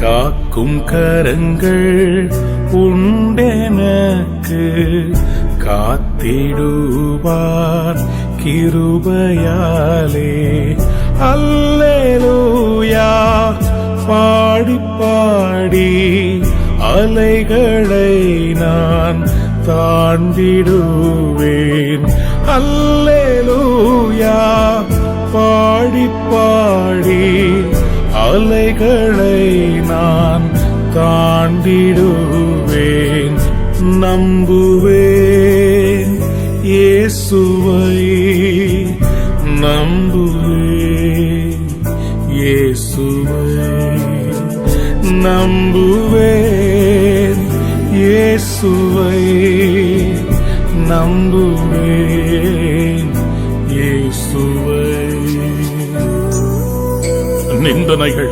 காக்கும் கரங்கள் உண்டெனக்கு, காத்திடுவார் கிருபையாலே. அல்லேலூயா பாடி பாடி அலைகளை நான் தாண்டிடுவேன். அல்லேலூயா பாடி பாடி அலைகளை நான் தாண்டிடுவேன். நம்புவேன் இயேசுவை, நம்புவேன் இயேசுவை, நம்புவேன் இயேசுவை, நம்புவேன் இயேசுவை. நிந்தனைகள்